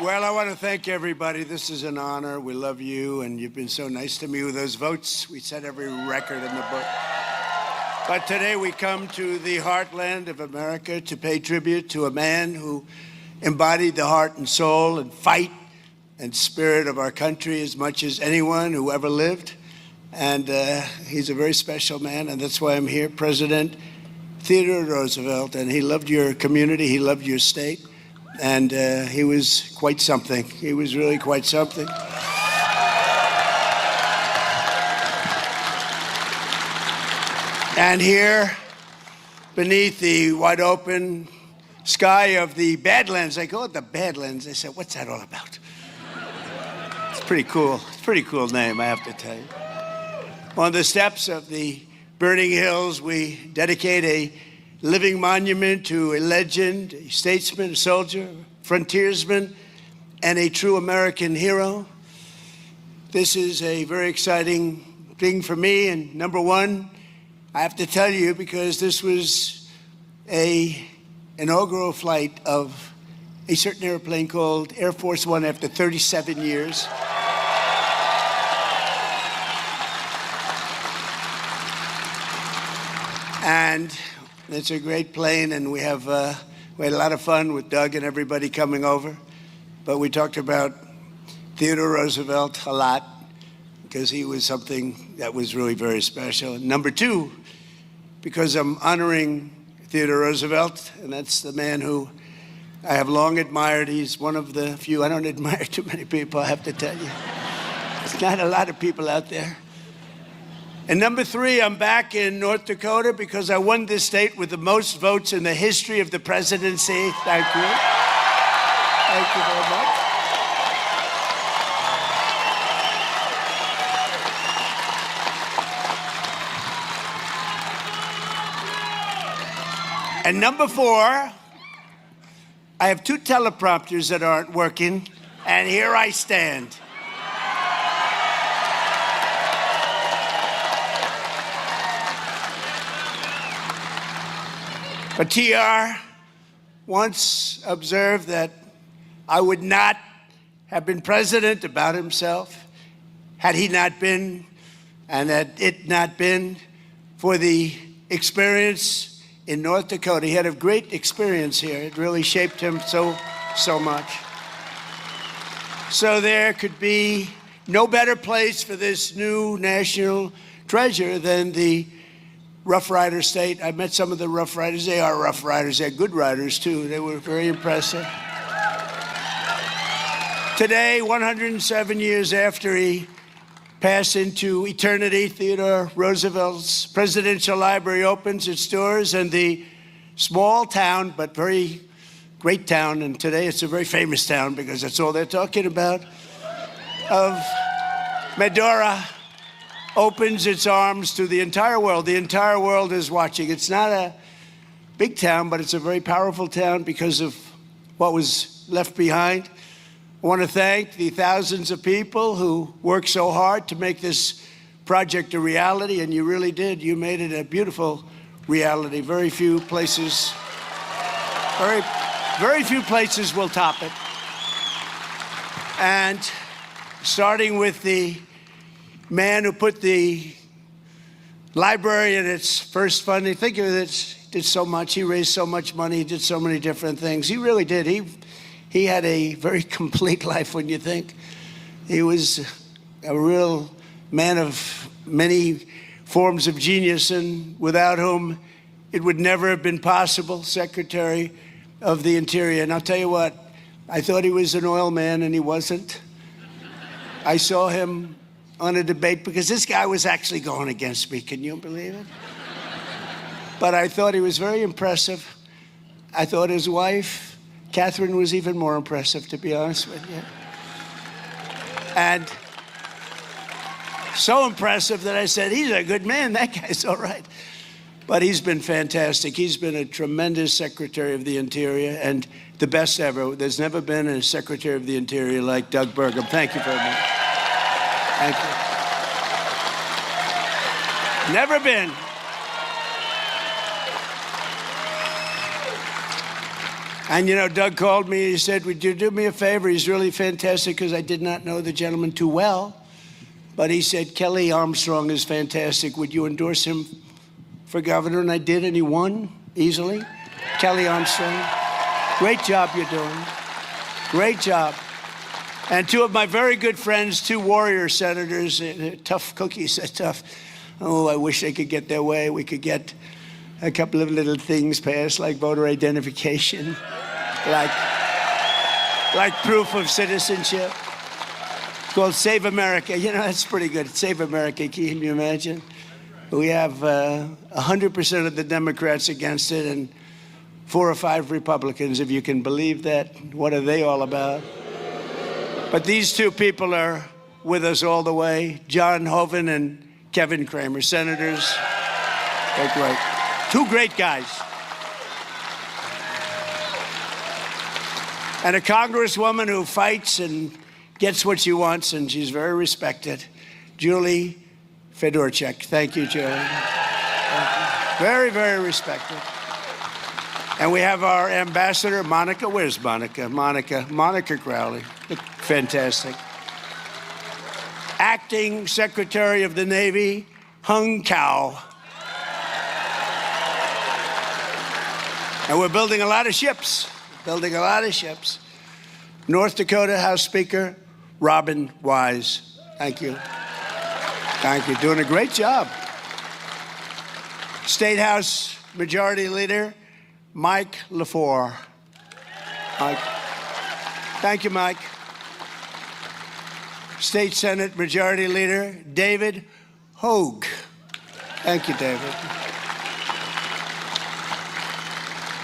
Well, I want to thank everybody. This is an honor. We love you, and you've been so nice to me with those votes. We set every record in the book. But today we come to the heartland of America to pay tribute to a man who embodied the heart and soul and fight and spirit of our country as much as anyone who ever lived. And he's a very special man, and that's why I'm here, President Theodore Roosevelt. And he loved your community, he loved your state, and he was quite something. He was really quite something. And here, beneath the wide open sky of the Badlands, I call it the Badlands. I said, what's that all about? It's pretty cool. It's a pretty cool name, I have to tell you. On the steps of the burning hills, we dedicate a living monument to a legend, a statesman, a soldier, a frontiersman, and a true American hero. This is a very exciting thing for me, and number one, I have to tell you, because this was an inaugural flight of a certain airplane called Air Force One after 37 years. And it's a great plane, and we had a lot of fun with Doug and everybody coming over. But we talked about Theodore Roosevelt a lot, because he was something that was really very special. And number two, because I'm honoring Theodore Roosevelt, and that's the man who I have long admired. He's one of the few. I don't admire too many people, I have to tell you. There's not a lot of people out there. And number three, I'm back in North Dakota because I won this state with the most votes in the history of the presidency. Thank you. Thank you very much. And number four, I have two teleprompters that aren't working, and here I stand. But TR once observed that I would not have been president about himself had he not been, and had it not been for the experience in North Dakota. He had a great experience here. It really shaped him so much. So there could be no better place for this new national treasure than the Rough Rider state. I met some of the Rough Riders. They are Rough Riders. They're good riders, too. They were very impressive. Today, 107 years after he passed into eternity, Theodore Roosevelt's Presidential Library opens its doors, and the small town, but very great town, and today it's a very famous town because that's all they're talking about, of Medora opens its arms to the entire world. The entire world is watching. It's not a big town, but it's a very powerful town because of what was left behind. I want to thank the thousands of people who worked so hard to make this project a reality, and you really did. You made it a beautiful reality. Very few places will top it. And starting with the man who put the library in its first funding, think of it, he did so much. He raised so much money. He did so many different things. He really did. He had a very complete life when you think. He was a real man of many forms of genius, and without whom it would never have been possible, Secretary of the Interior. And I'll tell you what, I thought he was an oil man, and he wasn't. I saw him on a debate because this guy was actually going against me. Can you believe it? But I thought he was very impressive. I thought his wife, Catherine, was even more impressive, to be honest with you. And so impressive that I said, he's a good man. That guy's all right. But he's been fantastic. He's been a tremendous Secretary of the Interior and the best ever. There's never been a Secretary of the Interior like Doug Burgum. Thank you very much. Thank you. Never been. And, you know, Doug called me. He said, would you do me a favor? He's really fantastic because I did not know the gentleman too well. But he said, Kelly Armstrong is fantastic. Would you endorse him for governor? And I did, and he won easily. Kelly Armstrong. Great job you're doing. Great job. And two of my very good friends, two warrior senators, tough cookies, tough. Oh, I wish they could get their way. We could get a couple of little things passed, like voter identification, like proof of citizenship. It's called Save America. You know, that's pretty good. Save America, can you imagine? We have 100% of the Democrats against it and 4 or 5 Republicans, if you can believe that. What are they all about? But these two people are with us all the way, John Hoeven and Kevin Cramer, senators. They're great. Two great guys. And a congresswoman who fights and gets what she wants, and she's very respected, Julie Fedorchak. Thank you, Julie. Thank you. Very, very respected. And we have our ambassador, Monica. Where's Monica? Monica Crowley. Fantastic. Acting Secretary of the Navy, Hung Cao. And we're building a lot of ships. North Dakota House Speaker, Robin Wise. Thank you. Thank you. Doing a great job. State House Majority Leader, Mike LaFleur. Mike. Thank you, Mike. State Senate Majority Leader, David Hogue. Thank you, David.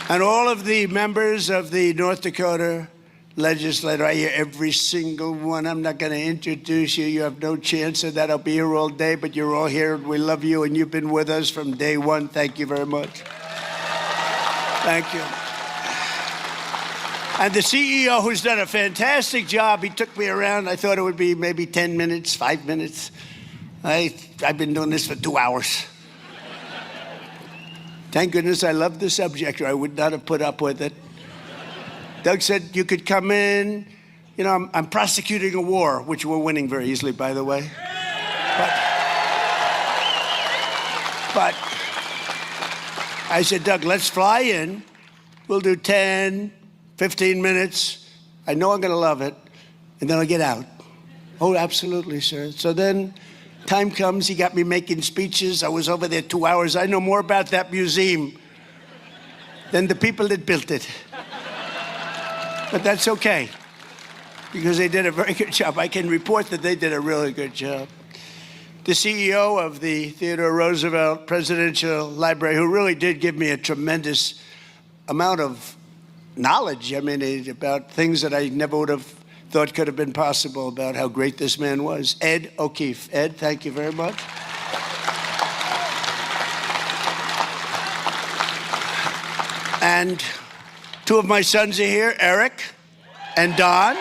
And all of the members of the North Dakota legislature, I hear every single one. I'm not going to introduce you. You have no chance of that. I'll be here all day, but you're all here, and we love you, and you've been with us from day one. Thank you very much. Thank you. And the CEO, who's done a fantastic job, he took me around. I thought it would be maybe 10 minutes, 5 minutes. I've been doing this for 2 hours. Thank goodness I love the subject, or I would not have put up with it. Doug said you could come in. You know, I'm prosecuting a war, which we're winning very easily, by the way. But I said, Doug, let's fly in. We'll do 10, 15 minutes. I know I'm going to love it. And then I'll get out. Oh, absolutely, sir. So then time comes. He got me making speeches. I was over there 2 hours. I know more about that museum than the people that built it. But that's okay, because they did a very good job. I can report that they did a really good job. The CEO of the Theodore Roosevelt Presidential Library, who really did give me a tremendous amount of knowledge, I mean, about things that I never would have thought could have been possible, about how great this man was. Ed O'Keefe. Ed, thank you very much. And two of my sons are here, Eric and Don.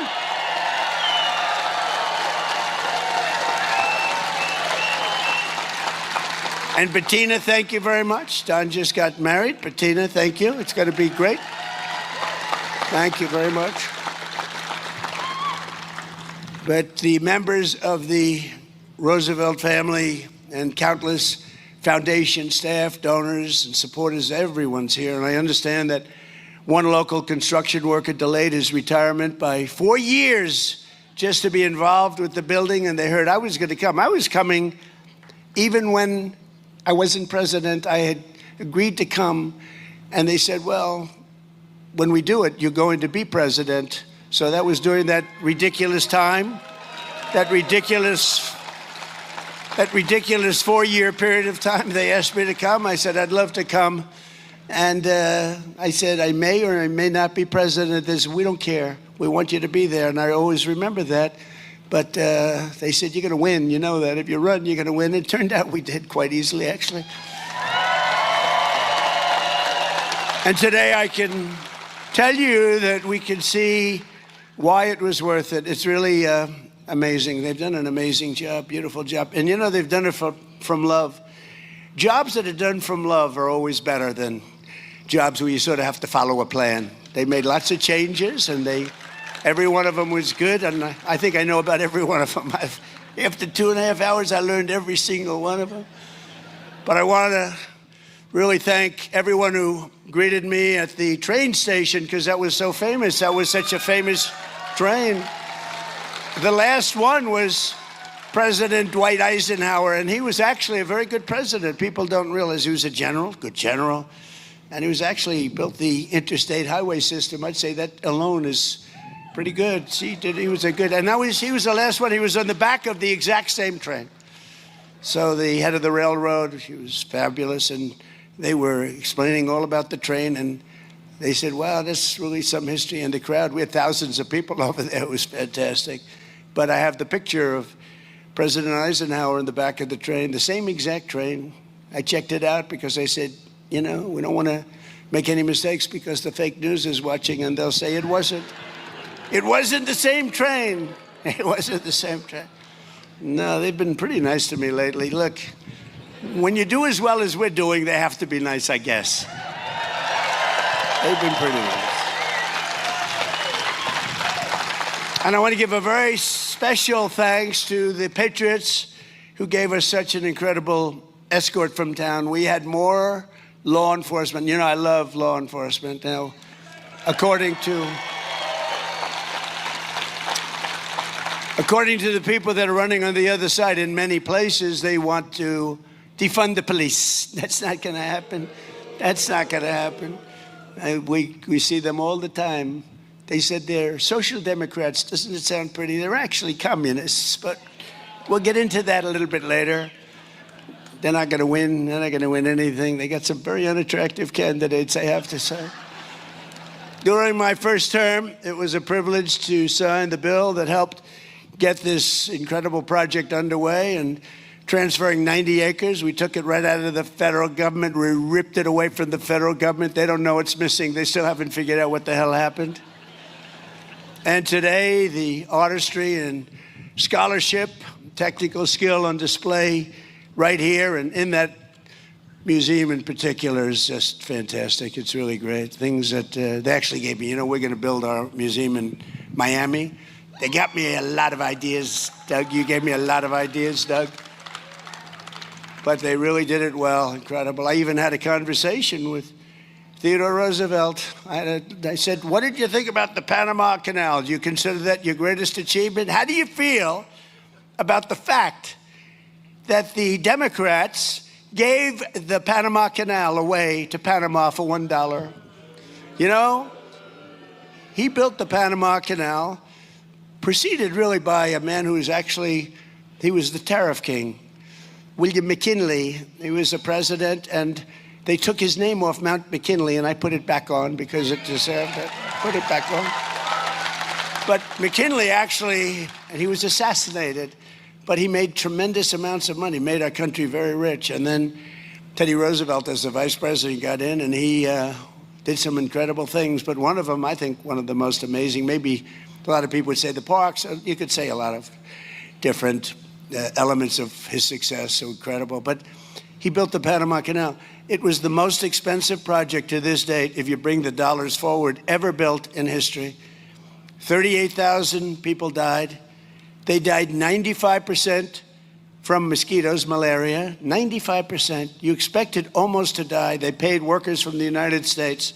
And Bettina, thank you very much. Don just got married. Bettina, thank you. It's going to be great. Thank you very much. But the members of the Roosevelt family and countless foundation staff, donors, and supporters, everyone's here. And I understand that one local construction worker delayed his retirement by 4 years just to be involved with the building, and they heard I was going to come. I was coming even when I wasn't president. I had agreed to come, and they said, well, when we do it, you're going to be president. So that was during that ridiculous time, that ridiculous 4-year period of time. They asked me to come. I said, I'd love to come. And I said, I may or I may not be president of this. We don't care. We want you to be there. And I always remember that. But they said, you're going to win. You know that. If you run, you're going to win. It turned out we did quite easily, actually. And today I can tell you that we can see why it was worth it. It's really amazing. They've done an amazing job, beautiful job. And, you know, they've done it from love. Jobs that are done from love are always better than jobs where you sort of have to follow a plan. They made lots of changes, and every one of them was good, and I think I know about every one of them. After 2.5 hours, I learned every single one of them. But I want to really thank everyone who greeted me at the train station, because that was so famous. That was such a famous train. The last one was President Dwight Eisenhower, and he was actually a very good president. People don't realize he was a general, good general, and he built the interstate highway system. I'd say that alone is pretty good. He was a good, and he was the last one. He was on the back of the exact same train. So the head of the railroad, he was fabulous, and they were explaining all about the train, and they said, wow, that's really some history in the crowd. We had thousands of people over there. It was fantastic. But I have the picture of President Eisenhower in the back of the train, the same exact train. I checked it out because I said, we don't want to make any mistakes because the fake news is watching, and they'll say it wasn't the same train. It wasn't the same train. No, they've been pretty nice to me lately. Look, when you do as well as we're doing, they have to be nice, I guess. They've been pretty nice. And I want to give a very special thanks to the Patriots who gave us such an incredible escort from town. We had more law enforcement. I love law enforcement. Now, according to the people that are running on the other side, in many places, they want to defund the police. That's not going to happen. That's not going to happen. We see them all the time. They said they're social democrats. Doesn't it sound pretty? They're actually communists, but we'll get into that a little bit later. They're not going to win. They're not going to win anything. They got some very unattractive candidates, I have to say. During my first term, it was a privilege to sign the bill that helped get this incredible project underway, and transferring 90 acres. We took it right out of the federal government. We ripped it away from the federal government. They don't know it's missing. They still haven't figured out what the hell happened. And today, the artistry and scholarship, technical skill on display right here and in that museum in particular is just fantastic. It's really great. Things that they actually gave me. We're going to build our museum in Miami. They got me a lot of ideas, Doug. You gave me a lot of ideas, Doug. But they really did it well. Incredible. I even had a conversation with Theodore Roosevelt. I said, what did you think about the Panama Canal? Do you consider that your greatest achievement? How do you feel about the fact that the Democrats gave the Panama Canal away to Panama for $1? He built the Panama Canal, preceded really by a man who was he was the tariff king, William McKinley. He was the president, and they took his name off Mount McKinley, and I put it back on because it deserved it. Put it back on. But McKinley and he was assassinated, but he made tremendous amounts of money, made our country very rich. And then Teddy Roosevelt, as the vice president, got in, and he did some incredible things. But one of them, I think one of the most amazing, maybe a lot of people would say the parks. You could say a lot of different elements of his success, so incredible. But he built the Panama Canal. It was the most expensive project to this date, if you bring the dollars forward, ever built in history. 38,000 people died. They died 95% from mosquitoes, malaria, 95%. You expected almost to die. They paid workers from the United States.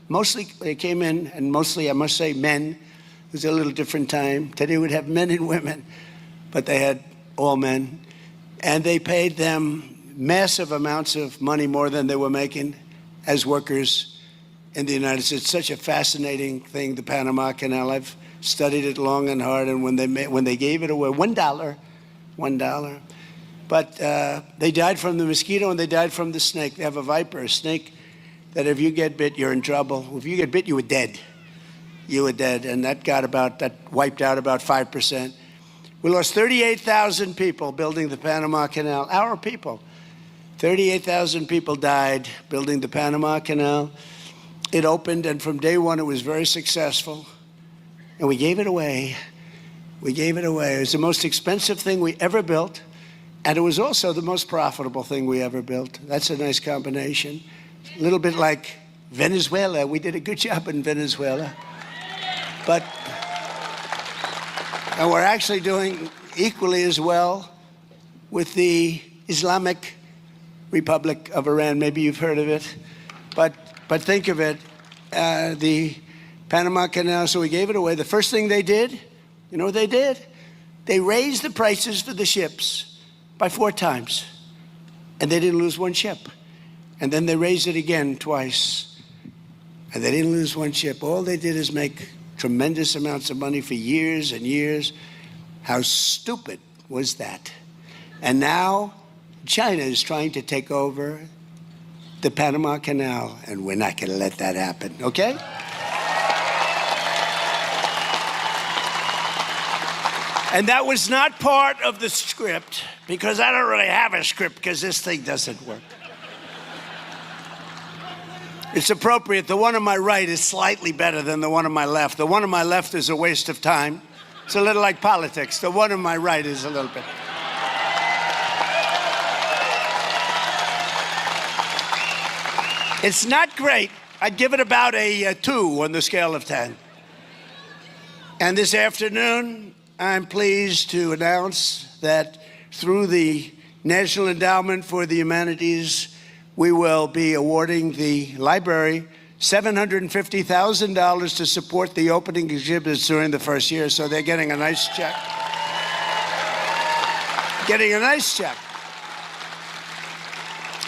Mostly they came in, and mostly, I must say, men. It was a little different time. Today would have men and women, but they had all men. And they paid them massive amounts of money, more than they were making as workers in the United States. It's such a fascinating thing, the Panama Canal. I've studied it long and hard, and when they gave it away, $1. But they died from the mosquito, and they died from the snake. They have a viper, a snake, that if you get bit, you're in trouble. If you get bit, you were dead. You were dead, and that wiped out about 5%. We lost 38,000 people building the Panama Canal, our people. 38,000 people died building the Panama Canal. It opened, and from day one, it was very successful. And we gave it away. We gave it away. It was the most expensive thing we ever built, and it was also the most profitable thing we ever built. That's a nice combination. A little bit like Venezuela. We did a good job in Venezuela. And we're actually doing equally as well with the Islamic Republic of Iran. Maybe you've heard of it. But think of it, the Panama Canal, so we gave it away. The first thing they did, you know what they did? They raised the prices for the ships by 4 times, and they didn't lose one ship. And then they raised it again twice, and they didn't lose one ship. All they did is make tremendous amounts of money for years and years. How stupid was that? And now China is trying to take over the Panama Canal, and we're not going to let that happen, okay? And that was not part of the script, because I don't really have a script, because this thing doesn't work. It's appropriate. The one on my right is slightly better than the one on my left. The one on my left is a waste of time. It's a little like politics. The one on my right is a little bit. It's not great. I'd give it about a 2 on the scale of 10. And this afternoon, I'm pleased to announce that through the National Endowment for the Humanities, we will be awarding the library $750,000 to support the opening exhibits during the first year. So they're getting a nice check. Getting a nice check.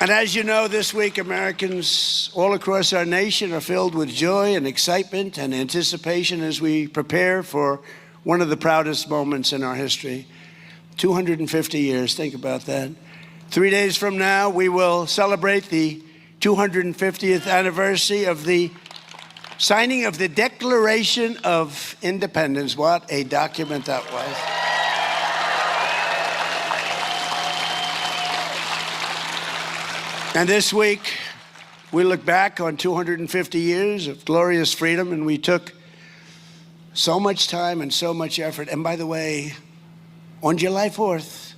And as you know, this week, Americans all across our nation are filled with joy and excitement and anticipation as we prepare for one of the proudest moments in our history. 250 years, think about that. 3 days from now, we will celebrate the 250th anniversary of the signing of the Declaration of Independence. What a document that was. And this week, we look back on 250 years of glorious freedom, and we took so much time and so much effort. And by the way, on July 4th,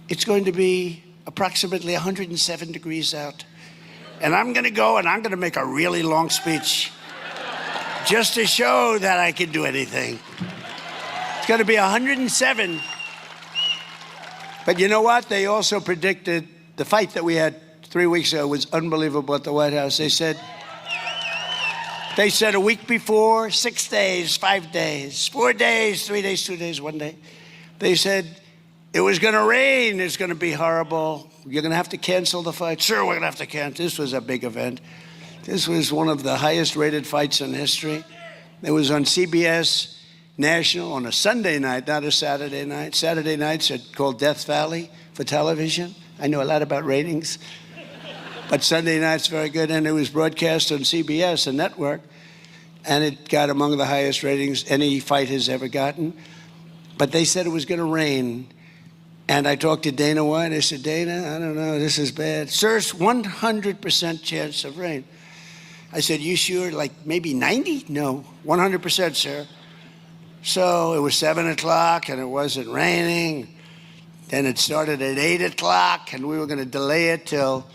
it's going to be approximately 107 degrees out. And I'm going to go and I'm going to make a really long speech just to show that I can do anything. It's going to be 107. But you know what? They also predicted the fight that we had 3 weeks ago was unbelievable at the White House. They said a week before, 6 days, 5 days, 4 days, 3 days, 2 days, 1 day. They said it was going to rain. It's going to be horrible. You're going to have to cancel the fight. Sure, we're going to have to cancel. This was a big event. This was one of the highest rated fights in history. It was on CBS National on a Sunday night, not a Saturday night. Saturday nights are called Death Valley for television. I know a lot about ratings. But Sunday night's very good, and it was broadcast on CBS, a network, and it got among the highest ratings any fight has ever gotten. But they said it was going to rain, and I talked to Dana White. I said, Dana, I don't know, this is bad. Sir, it's 100% chance of rain. I said, you sure, like maybe 90? No, 100%, sir. So it was 7 o'clock, and it wasn't raining. Then it started at 8 o'clock, and we were going to delay it till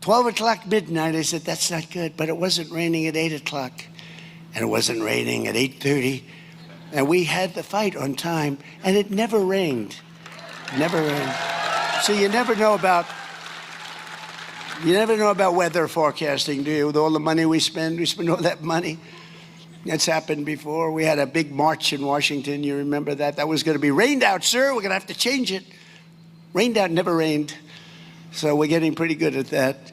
12 o'clock midnight. I said, that's not good. But it wasn't raining at 8 o'clock. And it wasn't raining at 8:30. And we had the fight on time. And it never rained. Never rained. So you never know about weather forecasting, do you? With all the money we spend all that money. That's happened before. We had a big march in Washington. You remember that? That was going to be rained out, sir. We're going to have to change it. Rained out, never rained. So we're getting pretty good at that.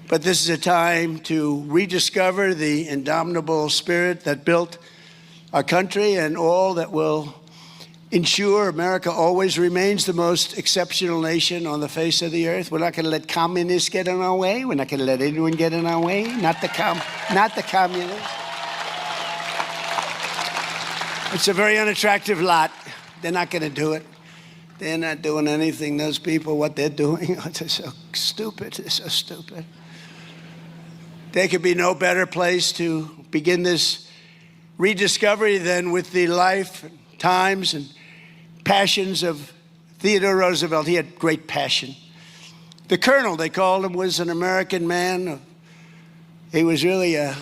But this is a time to rediscover the indomitable spirit that built our country and all that will ensure America always remains the most exceptional nation on the face of the earth. We're not going to let communists get in our way. We're not going to let anyone get in our way. Not the communists. It's a very unattractive lot. They're not going to do it. They're not doing anything. Those people, what they're doing, they're so stupid. They're so stupid. There could be no better place to begin this rediscovery than with the life, times, and passions of Theodore Roosevelt. He had great passion. The Colonel, they called him, was an American man of He was really a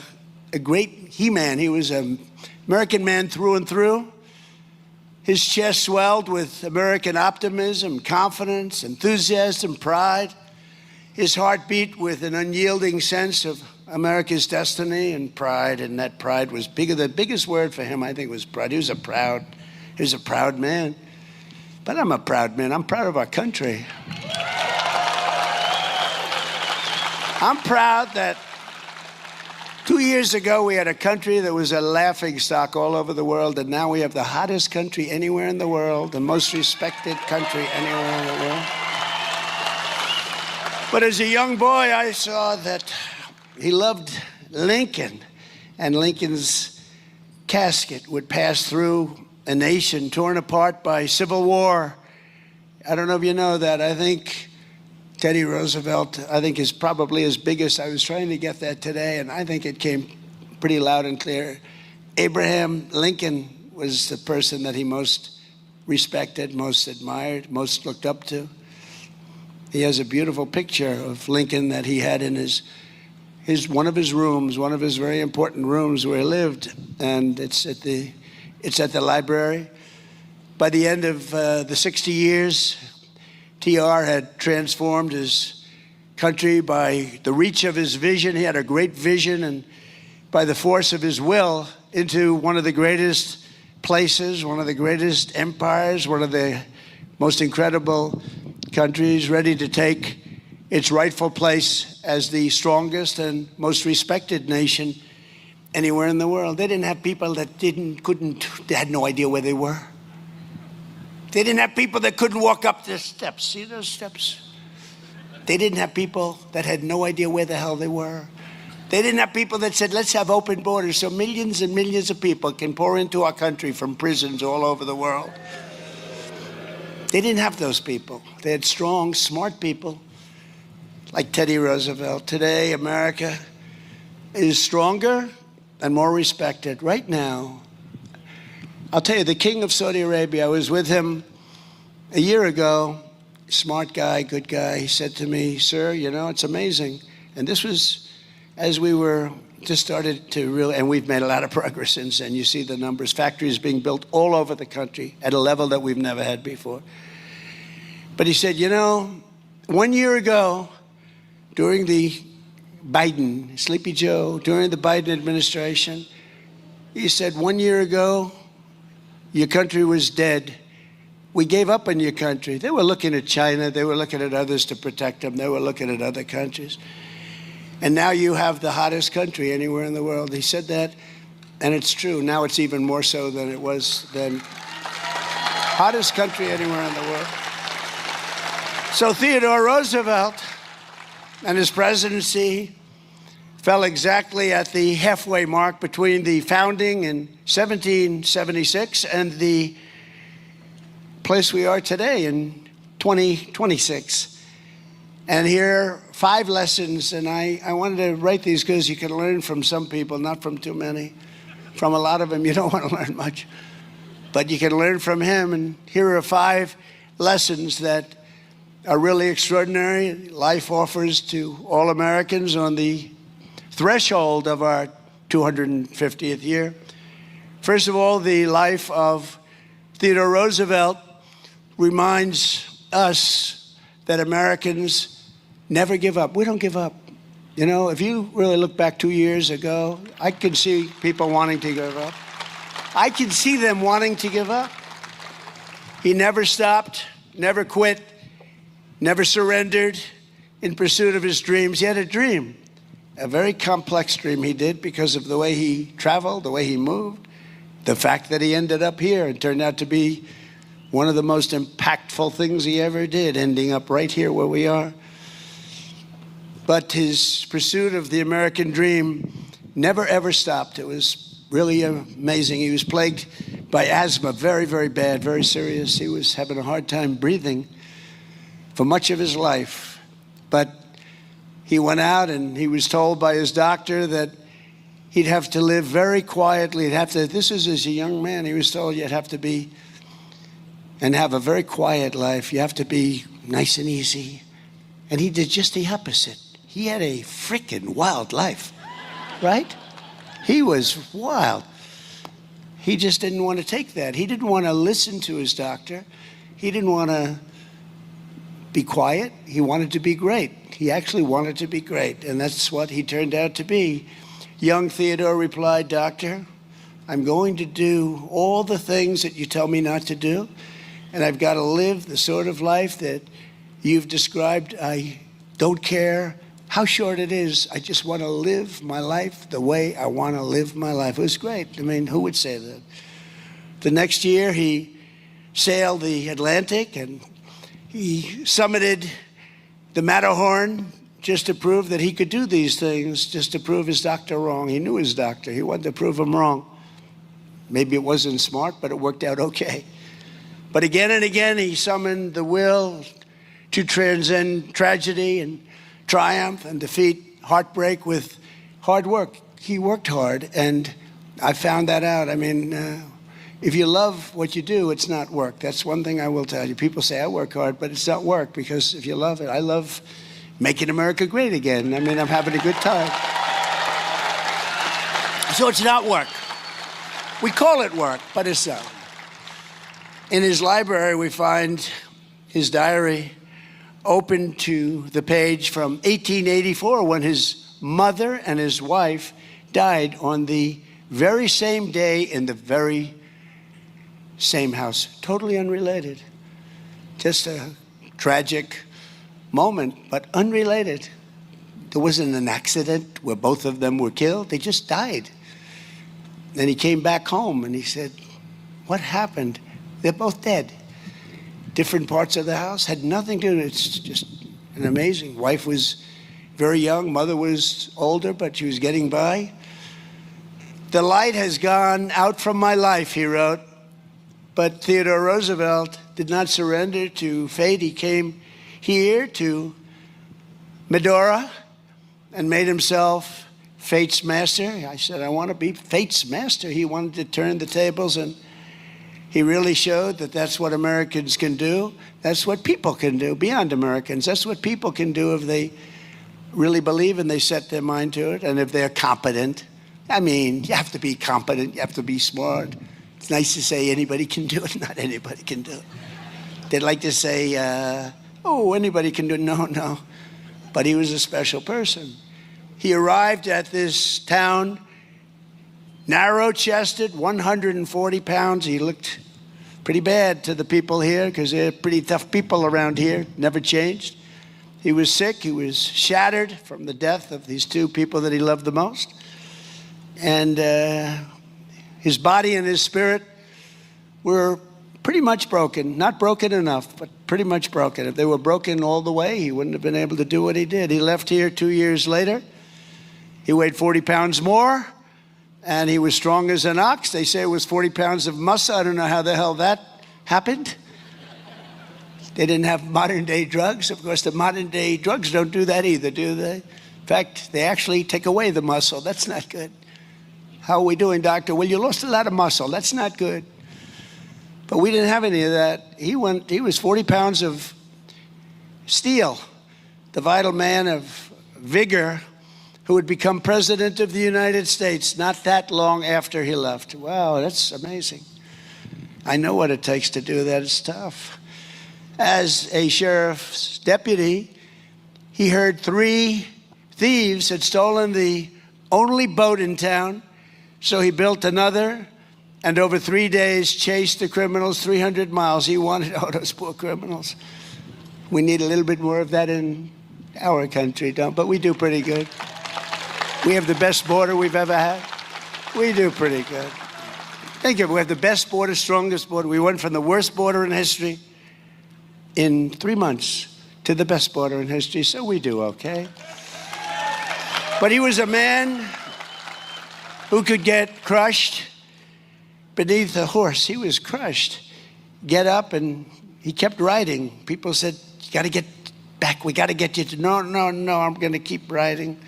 great he-man. He was an American man through and through. His chest swelled with American optimism, confidence, enthusiasm, pride. His heart beat with an unyielding sense of America's destiny and pride, and that pride was bigger. The biggest word for him, I think, was pride. He was a proud man. But I'm a proud man. I'm proud of our country. I'm proud that 2 years ago, we had a country that was a laughingstock all over the world, and now we have the hottest country anywhere in the world, the most respected country anywhere in the world. But as a young boy, I saw that he loved Lincoln, and Lincoln's casket would pass through a nation torn apart by civil war. I don't know if you know that. I think Teddy Roosevelt, is probably his biggest. I was trying to get that today, and I think it came pretty loud and clear. Abraham Lincoln was the person that he most respected, most admired, most looked up to. He has a beautiful picture of Lincoln that he had in his one of his rooms, one of his very important rooms where he lived, and it's at the library. By the end of the 60 years, TR had transformed his country by the reach of his vision. He had a great vision, and by the force of his will, into one of the greatest places, one of the greatest empires, one of the most incredible countries, ready to take its rightful place as the strongest and most respected nation anywhere in the world. They didn't have people that they had no idea where they were. They didn't have people that couldn't walk up the steps. See those steps? They didn't have people that had no idea where the hell they were. They didn't have people that said, let's have open borders so millions and millions of people can pour into our country from prisons all over the world. They didn't have those people. They had strong, smart people like Teddy Roosevelt. Today, America is stronger and more respected. Right now, I'll tell you, the king of Saudi Arabia, I was with him a year ago, smart guy, good guy. He said to me, sir, it's amazing. And this was as we were just started to really, and we've made a lot of progress since then. You see the numbers, factories being built all over the country at a level that we've never had before. But he said, 1 year ago, during the Biden, Sleepy Joe, during the Biden administration, he said, 1 year ago, your country was dead. We gave up on your country. They were looking at China. They were looking at others to protect them. They were looking at other countries. And now you have the hottest country anywhere in the world. He said that, and it's true. Now it's even more so than it was then. Hottest country anywhere in the world. So Theodore Roosevelt and his presidency fell exactly at the halfway mark between the founding in 1776 and the place we are today in 2026. And here are 5 lessons, and I wanted to write these because you can learn from some people, not from too many. From a lot of them, you don't want to learn much. But you can learn from him, and here are 5 lessons that are really extraordinary. Life offers to all Americans on the threshold of our 250th year. First of all, the life of Theodore Roosevelt reminds us that Americans never give up. We don't give up. If you really look back 2 years ago, I could see people wanting to give up. I could see them wanting to give up. He never stopped, never quit, never surrendered in pursuit of his dreams. He had a dream. A very complex dream he did because of the way he traveled, the way he moved, the fact that he ended up here and turned out to be one of the most impactful things he ever did, ending up right here where we are. But his pursuit of the American dream never, ever stopped. It was really amazing. He was plagued by asthma, very, very bad, very serious. He was having a hard time breathing for much of his life. But he went out and he was told by his doctor that he'd have to live very quietly. This is as a young man, he was told you'd have to be and have a very quiet life. You have to be nice and easy. And he did just the opposite. He had a freaking wild life. right? He was wild. He just didn't want to take that. He didn't want to listen to his doctor. He didn't want to be quiet. He wanted to be great. He actually wanted to be great, and that's what he turned out to be. Young Theodore replied, "Doctor, I'm going to do all the things that you tell me not to do, and I've got to live the sort of life that you've described. I don't care how short it is. I just want to live my life the way I want to live my life." It was great. I mean, who would say that? The next year, he sailed the Atlantic, and he summited the Matterhorn just to prove that he could do these things, just to prove his doctor wrong. He knew his doctor. He wanted to prove him wrong. Maybe it wasn't smart, but it worked out okay. But again and again, he summoned the will to transcend tragedy and triumph and defeat heartbreak with hard work. He worked hard, and I found that out. I mean, if you love what you do, it's not work. That's one thing I will tell you. People say, I work hard, but it's not work, because if you love it, I love making America great again. I mean, I'm having a good time. So it's not work. We call it work, but it's not. In his library, we find his diary open to the page from 1884, when his mother and his wife died on the very same day in the very same house. Totally unrelated. Just a tragic moment, but unrelated. There wasn't an accident where both of them were killed. They just died. Then he came back home and he said, "What happened? They're both dead." Different parts of the house, had nothing to do. It's just an amazing. Wife was very young, mother was older, but she was getting by. "The light has gone out from my life," he wrote. But Theodore Roosevelt did not surrender to fate. He came here to Medora and made himself fate's master. I said, I want to be fate's master. He wanted to turn the tables, and he really showed that that's what Americans can do. That's what people can do, beyond Americans. That's what people can do if they really believe and they set their mind to it, and if they're competent. I mean, you have to be competent. You have to be smart. It's nice to say anybody can do it. Not anybody can do it. They'd like to say, oh, anybody can do it. No, no. But he was a special person. He arrived at this town narrow-chested, 140 pounds. He looked pretty bad to the people here, because they're pretty tough people around here, never changed. He was sick. He was shattered from the death of these two people that he loved the most. And his body and his spirit were pretty much broken. Not broken enough, but pretty much broken. If they were broken all the way, he wouldn't have been able to do what he did. He left here 2 years later. He weighed 40 pounds more, and he was strong as an ox. They say it was 40 pounds of muscle. I don't know how the hell that happened. They didn't have modern-day drugs. Of course, the modern-day drugs don't do that either, do they? In fact, they actually take away the muscle. That's not good. How are we doing, doctor? Well, you lost a lot of muscle. That's not good. But we didn't have any of that. He was 40 pounds of steel, the vital man of vigor, who would become president of the United States not that long after he left. Wow, that's amazing. I know what it takes to do that. It's tough. As a sheriff's deputy, he heard 3 thieves had stolen the only boat in town, so he built another, and over 3 days chased the criminals 300 miles. He wanted, oh, those poor criminals. We need a little bit more of that in our country, but we do pretty good. We have the best border we've ever had. We do pretty good. Thank you. We have the best border, strongest border. We went from the worst border in history in 3 months to the best border in history, so we do okay. But he was a man who could get crushed beneath a horse. He was crushed. Get up, and he kept riding. People said, you got to get back. We got to get you to, no, I'm going to keep riding.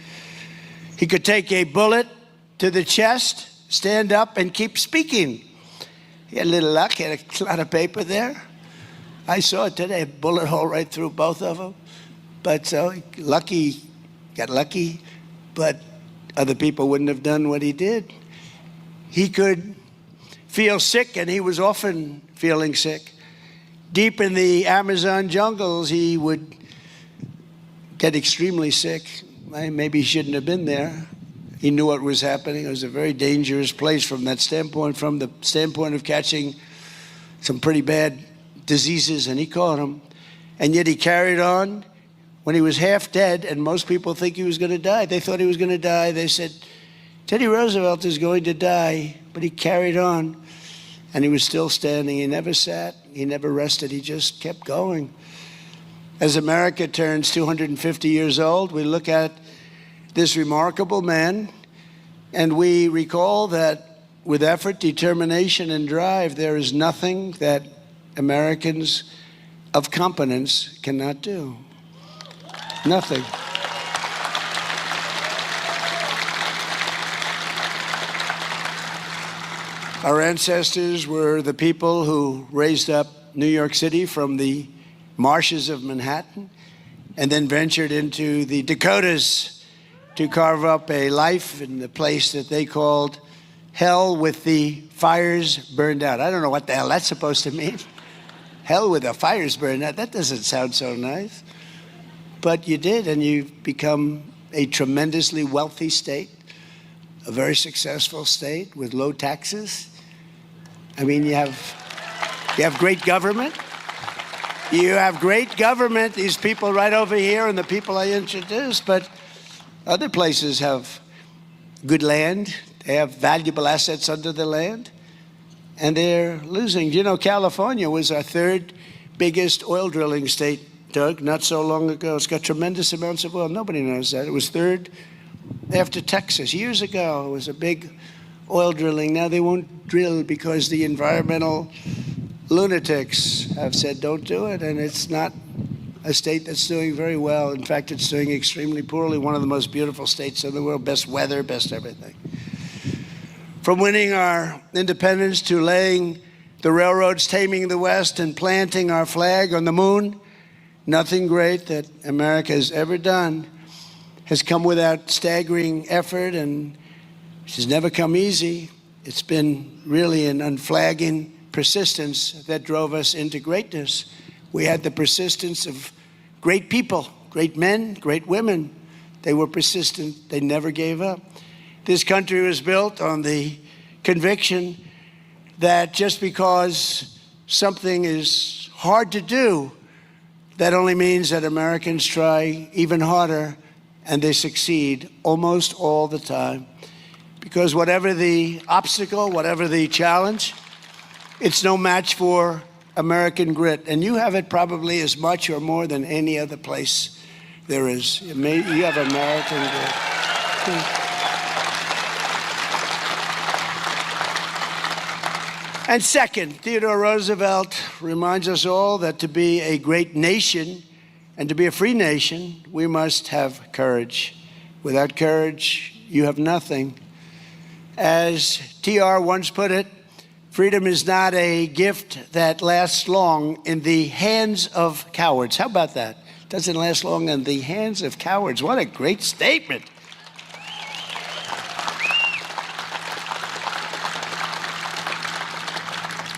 He could take a bullet to the chest, stand up, and keep speaking. He had a little luck. He had a lot of paper there. I saw it today, a bullet hole right through both of them. But so lucky, got lucky. But other people wouldn't have done what he did. He could feel sick, and he was often feeling sick. Deep in the Amazon jungles, he would get extremely sick. Maybe he shouldn't have been there. He knew what was happening. It was a very dangerous place from that standpoint, from the standpoint of catching some pretty bad diseases, and he caught them. And yet he carried on when he was half dead, and most people think he was going to die. They thought he was going to die. They said, Teddy Roosevelt is going to die, but he carried on, and he was still standing. He never sat. He never rested. He just kept going. As America turns 250 years old, we look at this remarkable man, and we recall that with effort, determination, and drive, there is nothing that Americans of competence cannot do. Nothing. Our ancestors were the people who raised up New York City from the marshes of Manhattan and then ventured into the Dakotas to carve up a life in the place that they called hell with the fires burned out. I don't know what the hell that's supposed to mean. Hell with the fires burned out. That doesn't sound so nice. But you did, and you've become a tremendously wealthy state, a very successful state with low taxes. I mean, you have great government. You have great government, these people right over here and the people I introduced, but other places have good land. They have valuable assets under the land, and they're losing. You know, California was our third biggest oil drilling state, Doug, not so long ago. It's got tremendous amounts of oil. Nobody knows that. It was third after Texas. Years ago, it was a big oil drilling. Now they won't drill because the environmental lunatics have said don't do it, and it's not a state that's doing very well. In fact, it's doing extremely poorly. One of the most beautiful states in the world, best weather, best everything. From winning our independence to laying the railroads, taming the West, and planting our flag on the moon, nothing great that America has ever done has come without staggering effort, and it has never come easy. It's been really an unflagging persistence that drove us into greatness. We had the persistence of great people, great men, great women. They were persistent. They never gave up. This country was built on the conviction that just because something is hard to do, that only means that Americans try even harder, and they succeed almost all the time. Because whatever the obstacle, whatever the challenge, it's no match for American grit. And you have it probably as much or more than any other place there is. You have American grit. And second, Theodore Roosevelt reminds us all that to be a great nation and to be a free nation, we must have courage. Without courage, you have nothing. As TR once put it, freedom is not a gift that lasts long in the hands of cowards. How about that? It doesn't last long in the hands of cowards. What a great statement.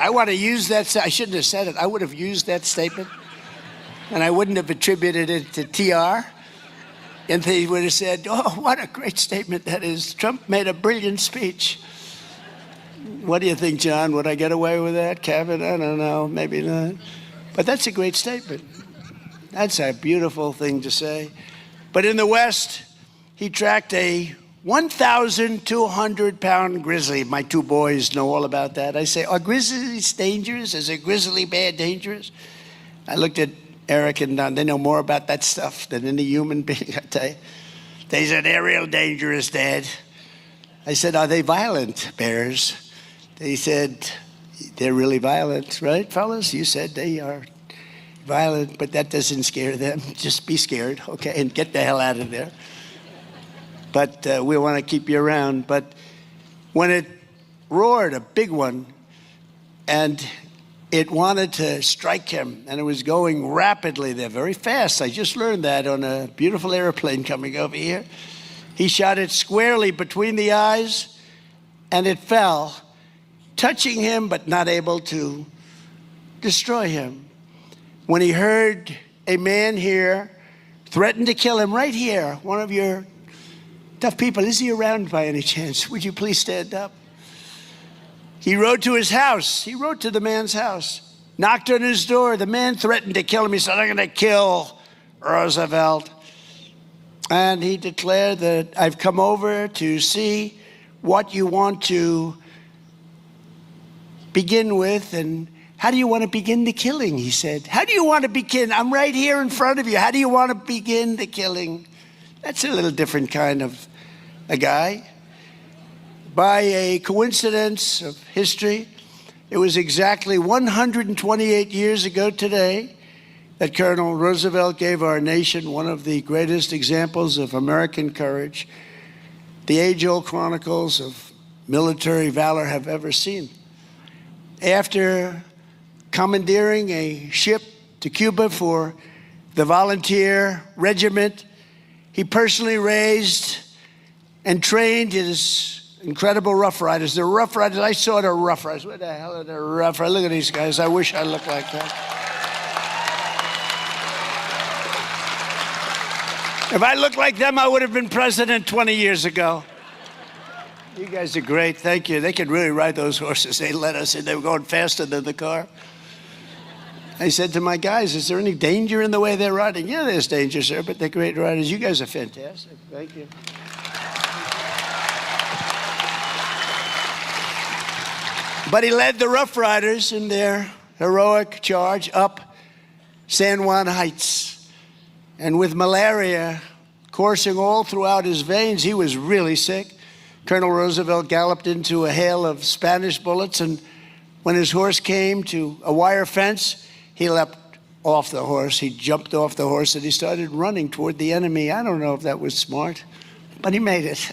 I want to use that. I shouldn't have said it. I would have used that statement, and I wouldn't have attributed it to TR. And they would have said, oh, what a great statement that is. Trump made a brilliant speech. What do you think, John? Would I get away with that? Kevin? I don't know. Maybe not. But that's a great statement. That's a beautiful thing to say. But in the West, he tracked a 1,200-pound grizzly. My two boys know all about that. I say, are grizzlies dangerous? Is a grizzly bear dangerous? I looked at Eric and Don. They know more about that stuff than any human being, I tell you. They said, they're real dangerous, Dad. I said, are they violent bears? They said, they're really violent, right, fellas? You said they are violent, but that doesn't scare them. Just be scared, okay, and get the hell out of there. But we want to keep you around. But when it roared, a big one, and it wanted to strike him, and it was going rapidly there, very fast. I just learned that on a beautiful airplane coming over here. He shot it squarely between the eyes, and it fell, touching him but not able to destroy him. When he heard a man here threaten to kill him right here, one of your tough people, is he around by any chance? Would you please stand up? He rode to his house. He rode to the man's house, knocked on his door. The man threatened to kill him. He said, I'm going to kill Roosevelt. And he declared that I've come over to see what you want to begin with, and how do you want to begin the killing, he said. How do you want to begin? I'm right here in front of you. How do you want to begin the killing? That's a little different kind of a guy. By a coincidence of history, it was exactly 128 years ago today that Colonel Roosevelt gave our nation one of the greatest examples of American courage the age-old chronicles of military valor have ever seen. After commandeering a ship to Cuba for the volunteer regiment, he personally raised and trained his incredible Rough Riders. The Rough Riders, I saw the Rough Riders. What the hell are the Rough Riders? Look at these guys. I wish I looked like that. If I looked like them, I would have been president 20 years ago. You guys are great. Thank you. They could really ride those horses. They let us in. They were going faster than the car. I said to my guys, is there any danger in the way they're riding? Yeah, there's danger, sir, but they're great riders. You guys are fantastic. Thank you. But he led the Rough Riders in their heroic charge up San Juan Heights. And with malaria coursing all throughout his veins, he was really sick. Colonel Roosevelt galloped into a hail of Spanish bullets, and when his horse came to a wire fence, he leapt off the horse. He jumped off the horse, and he started running toward the enemy. I don't know if that was smart, but he made it.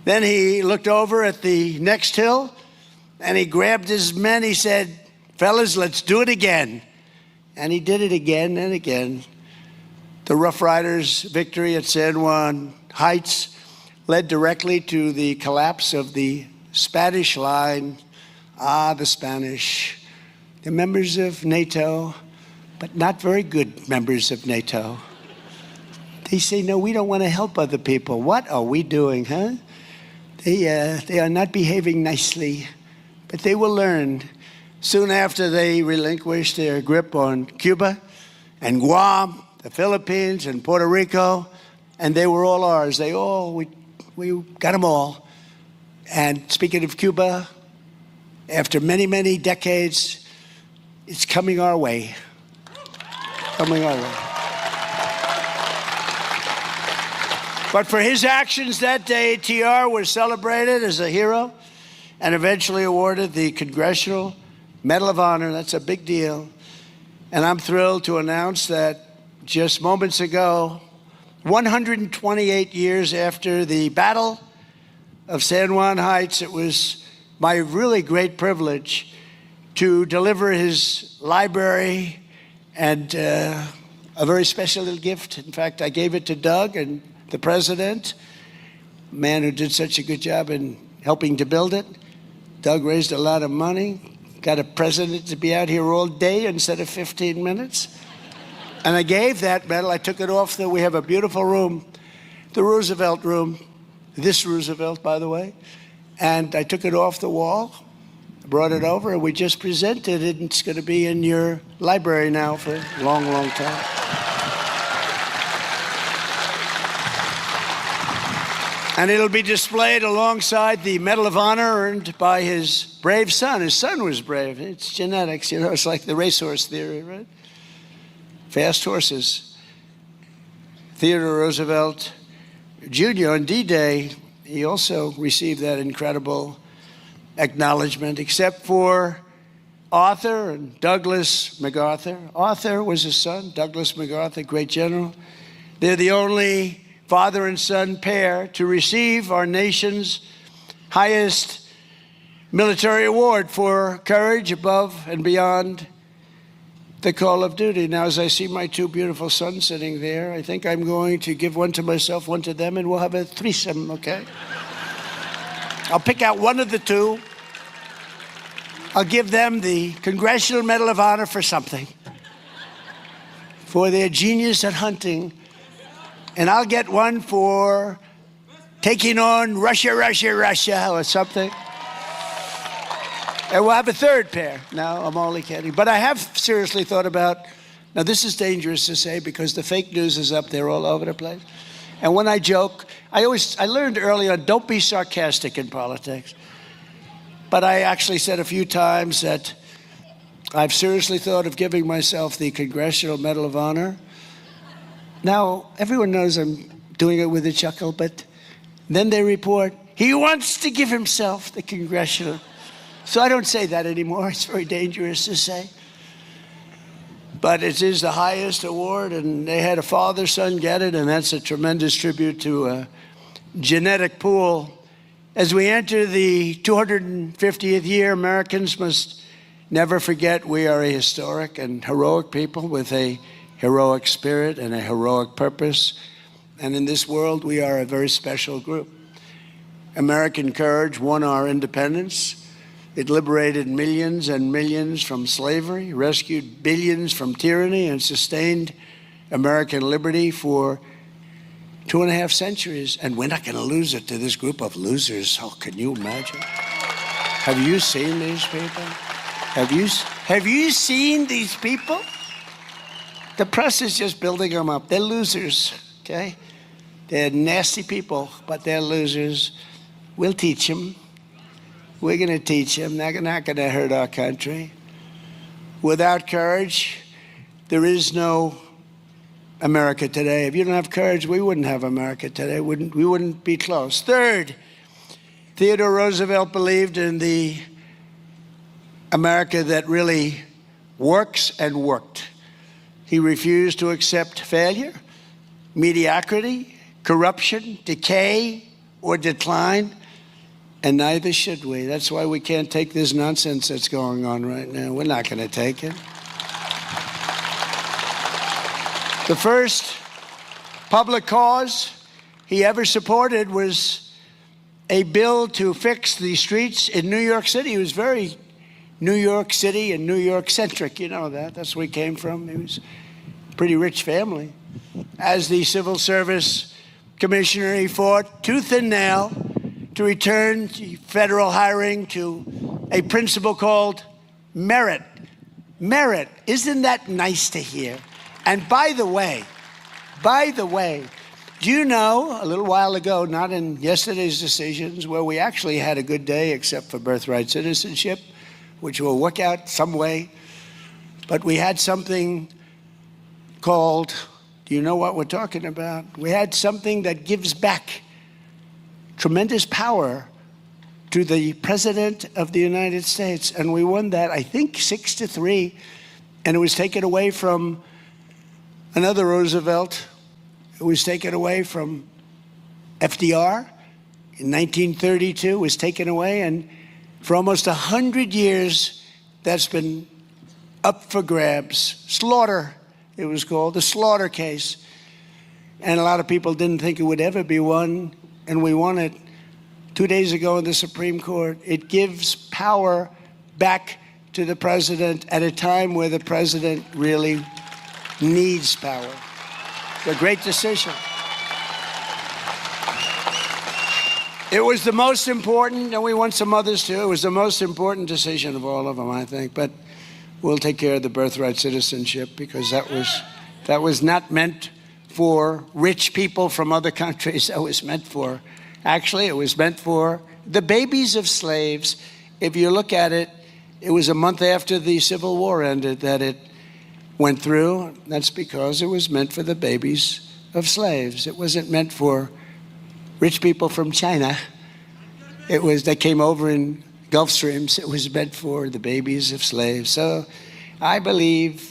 Then he looked over at the next hill, and he grabbed his men. He said, fellas, let's do it again. And he did it again and again. The Rough Riders' victory at San Juan Heights led directly to the collapse of the Spanish line. The Spanish. They're members of NATO, but not very good members of NATO. They say, no, we don't want to help other people. What are we doing, huh? They are not behaving nicely, but they will learn. Soon after, they relinquished their grip on Cuba and Guam, the Philippines and Puerto Rico, and they were all ours. We got them all. And speaking of Cuba, after many, many decades, it's coming our way. Coming our way. But for his actions that day, TR was celebrated as a hero and eventually awarded the Congressional Medal of Honor. That's a big deal. And I'm thrilled to announce that just moments ago, 128 years after the Battle of San Juan Heights, it was my really great privilege to deliver his library and a very special little gift. In fact, I gave it to Doug and the president, a man who did such a good job in helping to build it. Doug raised a lot of money, got a president to be out here all day instead of 15 minutes. And I gave that medal. I took it off. We have a beautiful room, the Roosevelt room, this Roosevelt, by the way. And I took it off the wall, brought it over, and we just presented it. It's going to be in your library now for a long, long time. And it'll be displayed alongside the Medal of Honor earned by his brave son. His son was brave. It's genetics, you know. It's like the racehorse theory, right? Fast horses. Theodore Roosevelt Jr. on D-Day, he also received that incredible acknowledgement, except for Arthur and Douglas MacArthur. Arthur was his son, Douglas MacArthur, great general. They're the only father and son pair to receive our nation's highest military award for courage above and beyond the call of duty. Now, as I see my two beautiful sons sitting there, I think I'm going to give one to myself, one to them, and we'll have a threesome, okay? I'll pick out one of the two. I'll give them the Congressional Medal of Honor for something, for their genius at hunting, and I'll get one for taking on Russia, or something. And we'll have a third pair. No, I'm only kidding. But I have seriously thought about, now this is dangerous to say because the fake news is up there all over the place. And when I joke, I learned early on, don't be sarcastic in politics. But I actually said a few times that I've seriously thought of giving myself the Congressional Medal of Honor. Now, everyone knows I'm doing it with a chuckle, but then they report, he wants to give himself the Congressional. So I don't say that anymore. It's very dangerous to say. But it is the highest award, and they had a father-son get it, and that's a tremendous tribute to a genetic pool. As we enter the 250th year, Americans must never forget we are a historic and heroic people with a heroic spirit and a heroic purpose. And in this world, we are a very special group. American courage won our independence. It liberated millions and millions from slavery, rescued billions from tyranny, and sustained American liberty for 2.5 centuries. And we're not going to lose it to this group of losers. Oh, can you imagine? Have you seen these people? Have you seen these people? The press is just building them up. They're losers, okay? They're nasty people, but they're losers. We'll teach them. We're going to teach them. They're not going to hurt our country. Without courage, there is no America today. If you don't have courage, we wouldn't have America today. We wouldn't be close. Third, Theodore Roosevelt believed in the America that really works and worked. He refused to accept failure, mediocrity, corruption, decay, or decline. And neither should we. That's why we can't take this nonsense that's going on right now. We're not going to take it. The first public cause he ever supported was a bill to fix the streets in New York City. He was very New York City and New York centric. You know that. That's where he came from. He was a pretty rich family. As the civil service commissioner, he fought tooth and nail to return federal hiring to a principle called merit. Merit. Isn't that nice to hear? And by the way, do you know, a little while ago, not in yesterday's decisions, where we actually had a good day except for birthright citizenship, which will work out some way, but we had something called, do you know what we're talking about? We had something that gives back tremendous power to the President of the United States. And we won that, I think, 6-3. And it was taken away from another Roosevelt. It was taken away from FDR in 1932. It was taken away. And for almost 100 years, that's been up for grabs. Slaughter, it was called, the Slaughter case. And a lot of people didn't think it would ever be won. And we won it 2 days ago in the Supreme Court. It gives power back to the president at a time where the president really needs power. It's a great decision. It was the most important, and we won some others too. It was the most important decision of all of them, I think. But we'll take care of the birthright citizenship because that was not meant for rich people from other countries. That was meant for, actually, it was meant for the babies of slaves. If you look at it, it was a month after the Civil War ended that it went through. That's because it was meant for the babies of slaves. It wasn't meant for rich people from China. They came over in Gulf Streams. It was meant for the babies of slaves. So I believe,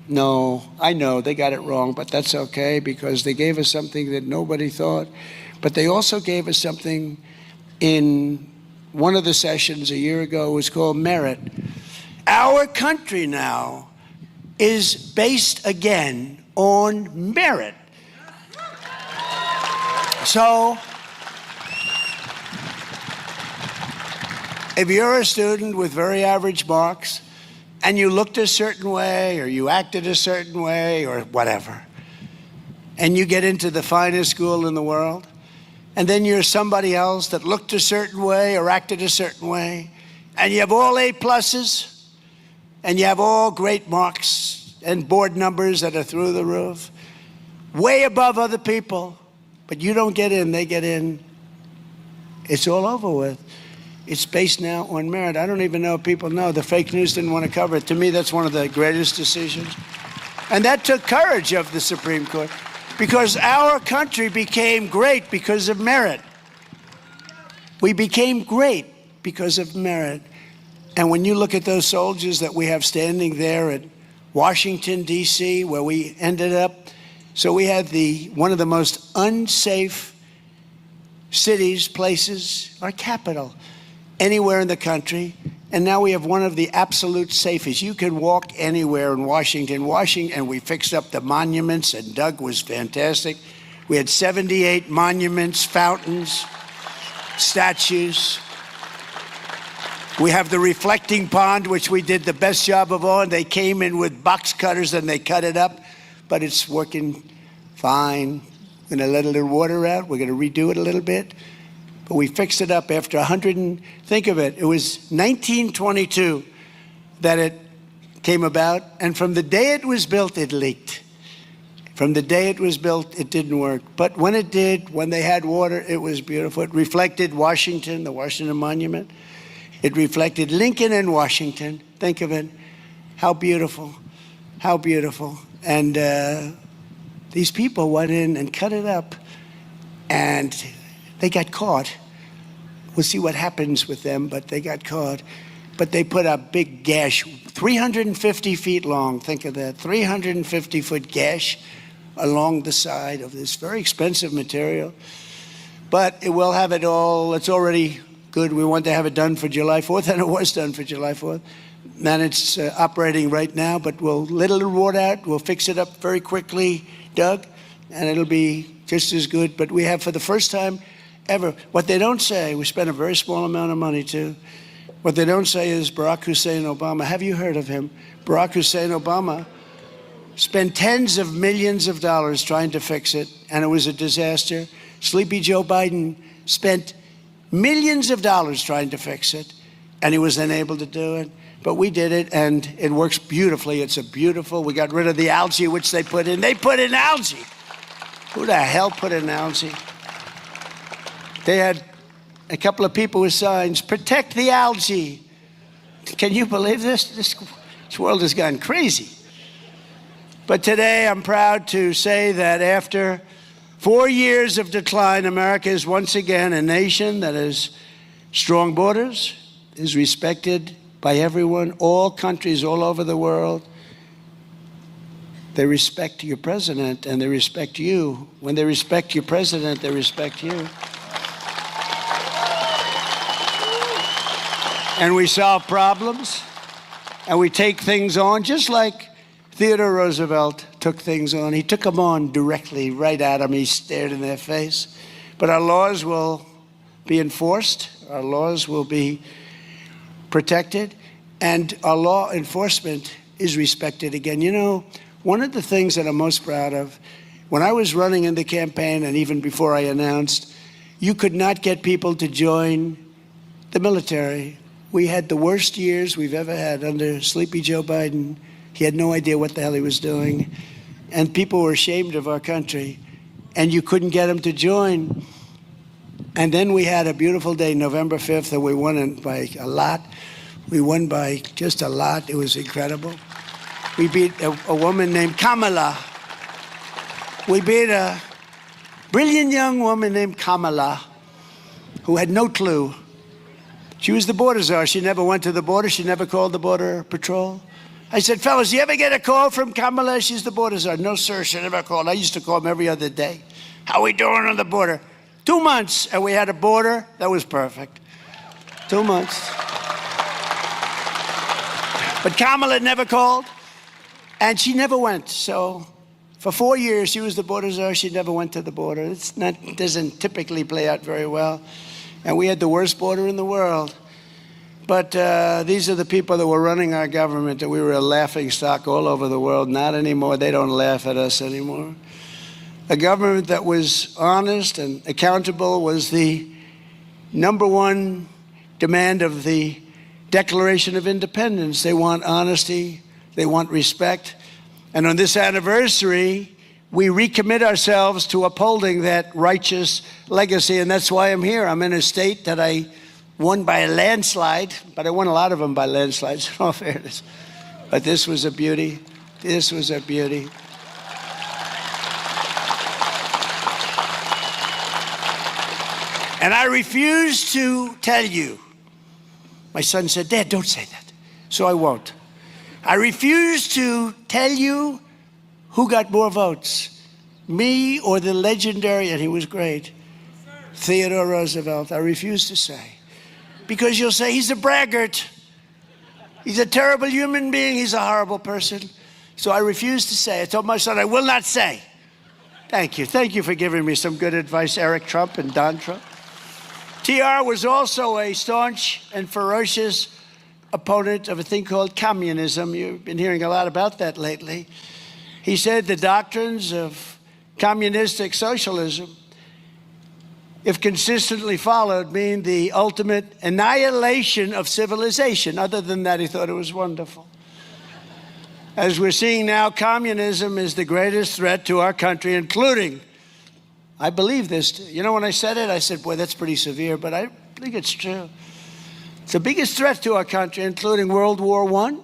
no, I know they got it wrong, but that's okay because they gave us something that nobody thought. But they also gave us something in one of the sessions a year ago. It was called merit. Our country now is based again on merit. So, if you're a student with very average marks and you looked a certain way or you acted a certain way or whatever, and you get into the finest school in the world, and then you're somebody else that looked a certain way or acted a certain way, and you have all A pluses, and you have all great marks and board numbers that are through the roof, way above other people, but you don't get in, they get in, it's all over with. It's based now on merit. I don't even know if people know. The fake news didn't want to cover it. To me, that's one of the greatest decisions. And that took courage of the Supreme Court, because our country became great because of merit. We became great because of merit. And when you look at those soldiers that we have standing there at Washington, D.C., where we ended up, so we had one of the most unsafe cities, places, our capital, anywhere in the country. And now we have one of the absolute safest. You can walk anywhere in Washington, and we fixed up the monuments, and Doug was fantastic. We had 78 monuments, fountains, statues. We have the reflecting pond, which we did the best job of all, and they came in with box cutters and they cut it up, but it's working fine. We're gonna let a little water out. We're gonna redo it a little bit. But we fixed it up after 100, and think of it, it was 1922 that it came about, and from the day it was built, it leaked. From the day it was built, it didn't work. But when it did, when they had water, it was beautiful. It reflected Washington, the Washington Monument. It reflected Lincoln and Washington. Think of it, how beautiful, how beautiful. And these people went in and cut it up, and they got caught. We'll see what happens with them, but they got caught. But they put a big gash, 350 feet long, think of that, 350-foot gash along the side of this very expensive material. But it will have it all, it's already good. We want to have it done for July 4th, and it was done for July 4th. And it's operating right now, but we'll let a little water out, we'll fix it up very quickly, Doug, and it'll be just as good. But we have, for the first time ever, what they don't say, we spent a very small amount of money too. What they don't say is Barack Hussein Obama. Have you heard of him? Barack Hussein Obama spent tens of millions of dollars trying to fix it, and it was a disaster. Sleepy Joe Biden spent millions of dollars trying to fix it, and he was unable to do it. But we did it, and it works beautifully. It's a beautiful, we got rid of the algae, which they put in. They put in algae. Who the hell put in algae? They had a couple of people with signs, protect the algae. Can you believe this? This world has gone crazy. But today I'm proud to say that after 4 years of decline, America is once again a nation that has strong borders, is respected by everyone, all countries all over the world. They respect your president, and they respect you. When they respect your president, they respect you. And we solve problems, and we take things on, just like Theodore Roosevelt took things on. He took them on directly, right at them. He stared in their face. But our laws will be enforced. Our laws will be protected. And our law enforcement is respected again. You know, one of the things that I'm most proud of, when I was running in the campaign, and even before I announced, you could not get people to join the military. We had the worst years we've ever had under Sleepy Joe Biden. He had no idea what the hell he was doing. And people were ashamed of our country. And you couldn't get them to join. And then we had a beautiful day, November 5th, and we won by a lot. We won by just a lot. It was incredible. We beat a woman named Kamala. We beat a brilliant young woman named Kamala who had no clue. She was the border czar. She never went to the border. She never called the border patrol. I said, fellas, you ever get a call from Kamala? She's the border czar. No, sir, she never called. I used to call them every other day. How we doing on the border? 2 months, and we had a border that was perfect. 2 months. But Kamala never called. And she never went. So for 4 years, she was the border czar. She never went to the border. It doesn't typically play out very well. And we had the worst border in the world. But these are the people that were running our government, and we were a laughing stock all over the world. Not anymore. They don't laugh at us anymore. A government that was honest and accountable was the #1 demand of the Declaration of Independence. They want honesty. They want respect. And on this anniversary, we recommit ourselves to upholding that righteous legacy. And that's why I'm here. I'm in a state that I won by a landslide, but I won a lot of them by landslides, in all fairness. But this was a beauty. This was a beauty. And I refuse to tell you. My son said, Dad, don't say that. So I won't. I refuse to tell you who got more votes, me or the legendary, and he was great, Theodore Roosevelt. I refuse to say. Because you'll say, he's a braggart. He's a terrible human being. He's a horrible person. So I refuse to say. I told my son, I will not say. Thank you. Thank you for giving me some good advice, Eric Trump and Don Trump. TR was also a staunch and ferocious opponent of a thing called communism. You've been hearing a lot about that lately. He said the doctrines of communistic socialism, if consistently followed, mean the ultimate annihilation of civilization. Other than that, he thought it was wonderful. As we're seeing now, communism is the greatest threat to our country, including, I believe this. You know, when I said it, I said, boy, that's pretty severe, but I think it's true. It's the biggest threat to our country, including World War I,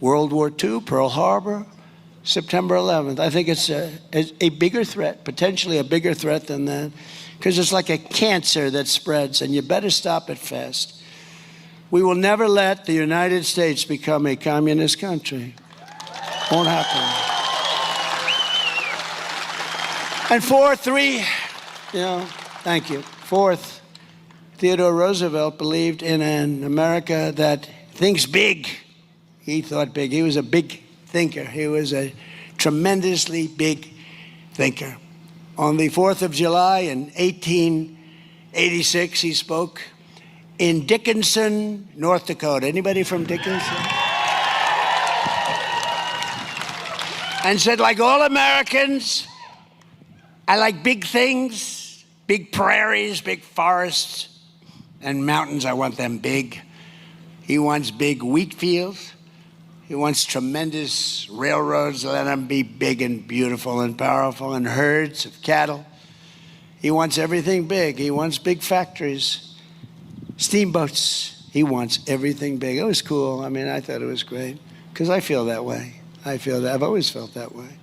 World War II, Pearl Harbor, September 11th. I think it's a bigger threat, potentially a bigger threat than that, because it's like a cancer that spreads, and you better stop it fast. We will never let the United States become a communist country. Won't happen. And fourth, thank you. Fourth, Theodore Roosevelt believed in an America that thinks big. He thought big. He was a big thinker. He was a tremendously big thinker. On the 4th of July in 1886, he spoke in Dickinson, North Dakota. Anybody from Dickinson? And said, like all Americans, I like big things, big prairies, big forests, and mountains. I want them big. He wants big wheat fields. He wants tremendous railroads. Let them be big and beautiful and powerful, and herds of cattle. He wants everything big. He wants big factories, steamboats. He wants everything big. It was cool. I mean, I thought it was great because I feel that way. I've always felt that way.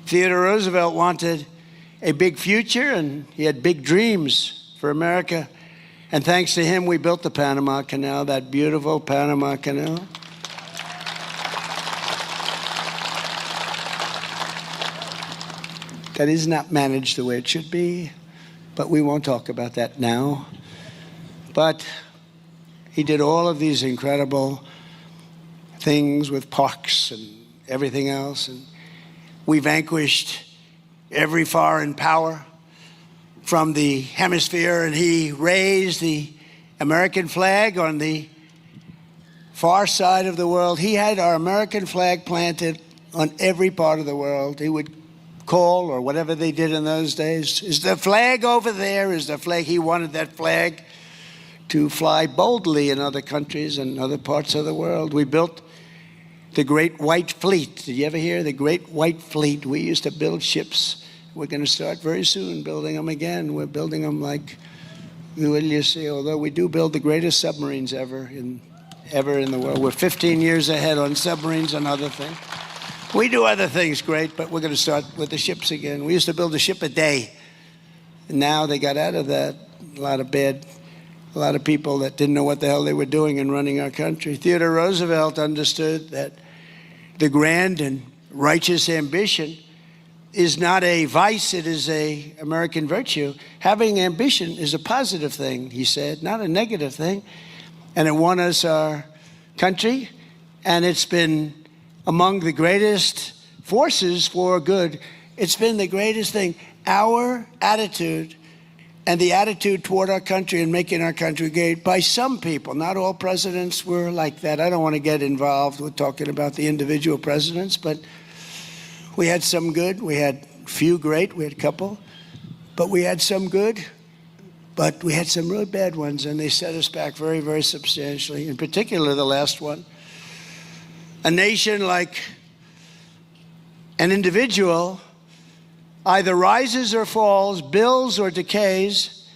Theodore Roosevelt wanted a big future, and he had big dreams for America. And thanks to him, we built the Panama Canal, that beautiful Panama Canal. That is not managed the way it should be, but we won't talk about that now. But he did all of these incredible things with parks and everything else, and we vanquished every foreign power from the hemisphere, and he raised the American flag on the far side of the world. He had our American flag planted on every part of the world. He would call, or whatever they did in those days, is the flag over there? Is the flag? He wanted that flag to fly boldly in other countries and other parts of the world. We built the Great White Fleet. Did you ever hear the Great White Fleet? We used to build ships. We're going to start very soon building them again. We're building them like, you see, although we do build the greatest submarines ever in the world. We're 15 years ahead on submarines and other things. We do other things great, but we're going to start with the ships again. We used to build a ship a day. And now they got out of that. A lot of people that didn't know what the hell they were doing in running our country. Theodore Roosevelt understood that the grand and righteous ambition is not a vice, it is an American virtue. Having ambition is a positive thing, he said, not a negative thing. And it won us our country, and it's been among the greatest forces for good. It's been the greatest thing. Our attitude and the attitude toward our country and making our country great by some people. Not all presidents were like that. I don't want to get involved with talking about the individual presidents, but we had some good. We had few great. We had a couple. But we had some good. But we had some really bad ones, and they set us back very, very substantially, in particular the last one. A nation like an individual either rises or falls, builds or decays,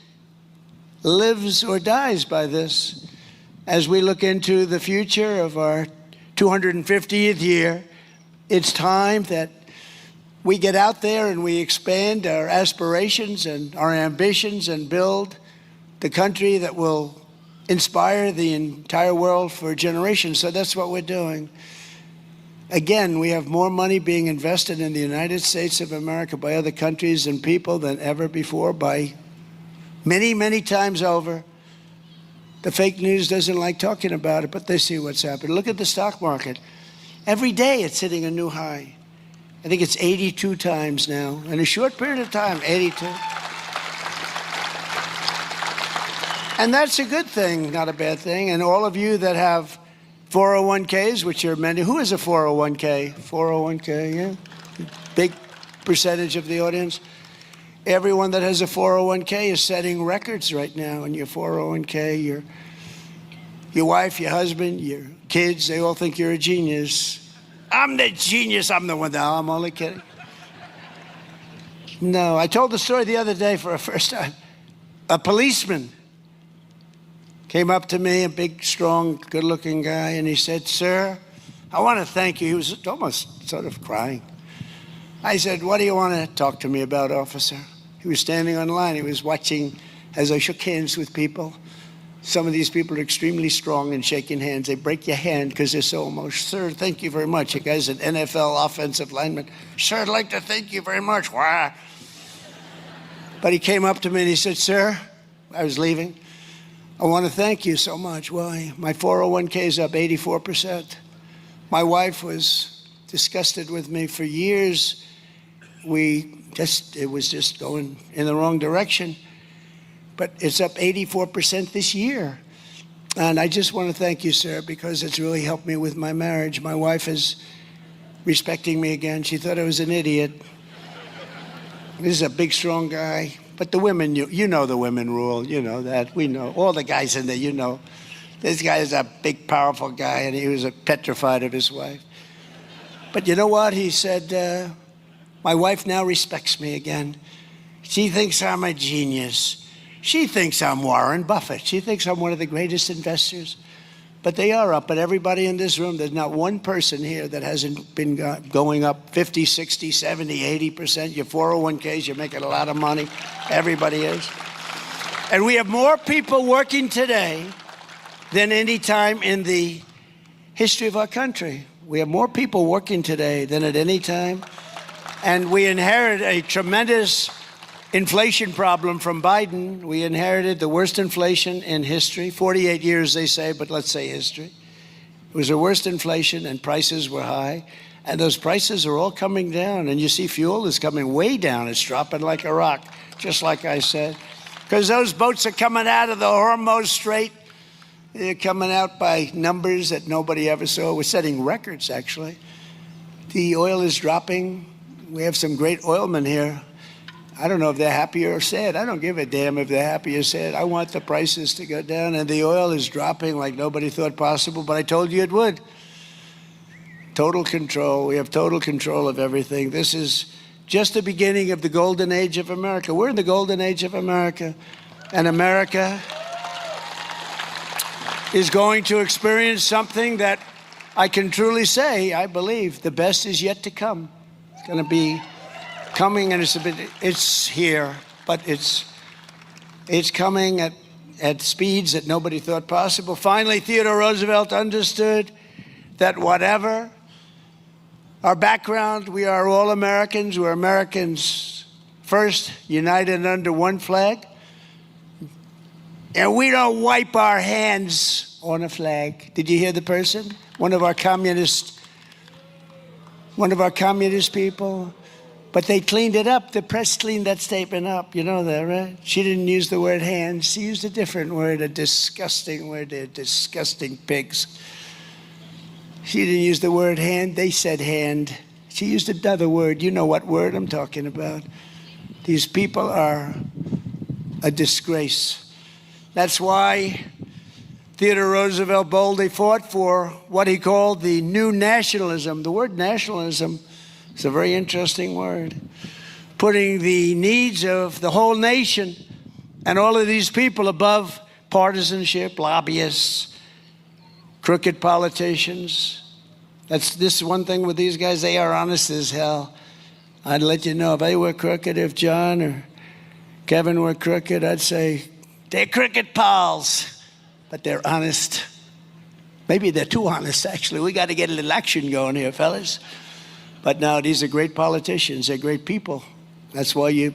lives or dies by this. As we look into the future of our 250th year, it's time that we get out there and we expand our aspirations and our ambitions and build the country that will inspire the entire world for generations. So that's what we're doing. Again, we have more money being invested in the United States of America by other countries and people than ever before, by many, many times over. The fake news doesn't like talking about it, but they see what's happening. Look at the stock market. Every day it's hitting a new high. I think it's 82 times now. In a short period of time, 82. And that's a good thing, not a bad thing. And all of you that have 401ks, which are many. Who has a 401k? 401k, yeah. Big percentage of the audience. Everyone that has a 401k is setting records right now in your 401k. Your wife, your husband, your kids, they all think you're a genius. I'm the genius. I'm the one. No, I'm only kidding. No, I told the story the other day for the first time. A policeman came up to me, a big, strong, good-looking guy, and he said, "Sir, I want to thank you." He was almost sort of crying. I said, "What do you want to talk to me about, officer?" He was standing on line. He was watching as I shook hands with people. Some of these people are extremely strong in shaking hands. They break your hand because they're so emotional. "Sir, thank you very much." A guy's an NFL offensive lineman. "Sir, I'd like to thank you very much." Why? But he came up to me and he said, "Sir," I was leaving, "I want to thank you so much." Why? My 401k is up 84%. My wife was disgusted with me for years. It was just going in the wrong direction. But it's up 84% this year. And I just want to thank you, sir, because it's really helped me with my marriage. My wife is respecting me again. She thought I was an idiot. This is a big, strong guy. But the women, you know the women rule. You know that. We know. All the guys in there, you know. This guy is a big, powerful guy, and he was petrified of his wife. But you know what? He said, my wife now respects me again. She thinks I'm a genius. She thinks I'm Warren Buffett. She thinks I'm one of the greatest investors. But they are up. But everybody in this room, there's not one person here that hasn't been going up 50, 60, 70, 80%. Your 401ks, you're making a lot of money. Everybody is. And we have more people working today than any time in the history of our country. We have more people working today than at any time. And we inherit a tremendous inflation problem from Biden. We inherited the worst inflation in history. 48 years, they say, but let's say history. It was the worst inflation, and prices were high. And those prices are all coming down. And you see fuel is coming way down. It's dropping like a rock, just like I said. Because those boats are coming out of the Hormuz Strait. They're coming out by numbers that nobody ever saw. We're setting records, actually. The oil is dropping. We have some great oilmen here. I don't know if they're happy or sad. I don't give a damn if they're happy or sad. I want the prices to go down, and the oil is dropping like nobody thought possible, but I told you it would. Total control. We have total control of everything. This is just the beginning of the golden age of America. We're in the golden age of America, and America is going to experience something that I can truly say, I believe, the best is yet to come. It's going to be coming, and it's here, but it's coming at speeds that nobody thought possible. Finally, Theodore Roosevelt understood that whatever our background, we are all Americans. We're Americans first, united under one flag. And we don't wipe our hands on a flag. Did you hear the person? One of our communist one of our communist people. But they cleaned it up. The press cleaned that statement up. You know that, right? She didn't use the word hand. She used a different word, a disgusting word. They're disgusting pigs. She didn't use the word hand. They said hand. She used another word. You know what word I'm talking about. These people are a disgrace. That's why Theodore Roosevelt boldly fought for what he called the new nationalism. The word nationalism is a very interesting word. Putting the needs of the whole nation and all of these people above partisanship, lobbyists, crooked politicians. This one thing with these guys, they are honest as hell. I'd let you know if they were crooked, if John or Kevin were crooked, I'd say, they're crooked pals, but they're honest. Maybe they're too honest, actually. We got to get an election going here, fellas. But no, these are great politicians. They're great people. That's why you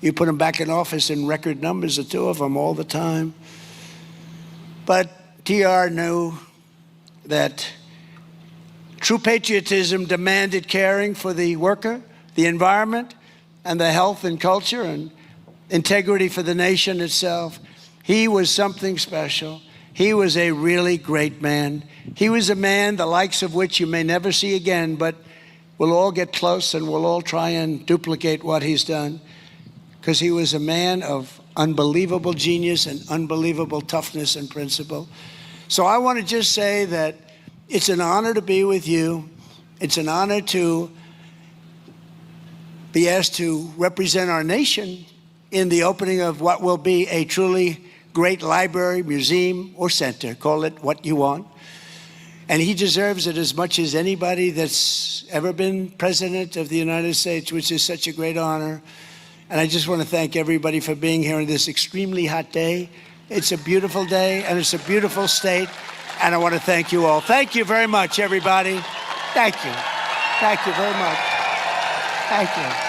put them back in office in record numbers, the two of them, all the time. But TR knew that true patriotism demanded caring for the worker, the environment, and the health and culture, and integrity for the nation itself. He was something special. He was a really great man. He was a man the likes of which you may never see again, but we'll all get close and we'll all try and duplicate what he's done, because he was a man of unbelievable genius and unbelievable toughness and principle. So I want to just say that it's an honor to be with you. It's an honor to be asked to represent our nation in the opening of what will be a truly great library, museum, or center. Call it what you want. And he deserves it as much as anybody that's ever been president of the United States, which is such a great honor. And I just want to thank everybody for being here on this extremely hot day. It's a beautiful day, and it's a beautiful state. And I want to thank you all. Thank you very much, everybody. Thank you. Thank you very much. Thank you.